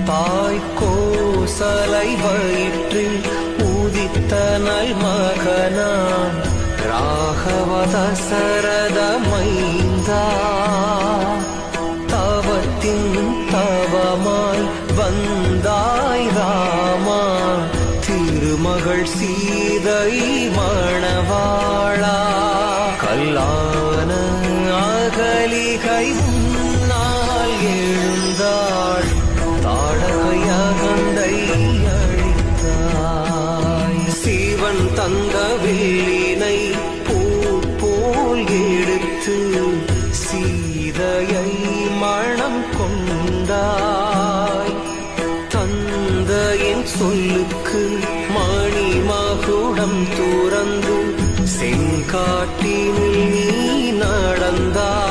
தாய் கோசலை வயிற்றில் உதித்த நல் மகனாம் ராகவ தசரத மைந்தா தவத்தின் தவமாய் வந்தாய் ராமா திருமகள் சீதை மணவாளா கல்லான அகலிகை முன்னால் எழுந்தாள் தாடகை அகந்தை அழித்தாய் சிவன் தந்த வில்லினை போல் எடுத்து சீதையை மணம் கொண்டாய் தந்தையின் சொல்லுக்கு மணி மகுடம் துறந்து செங்காட்டினில் நீ நடந்தாய்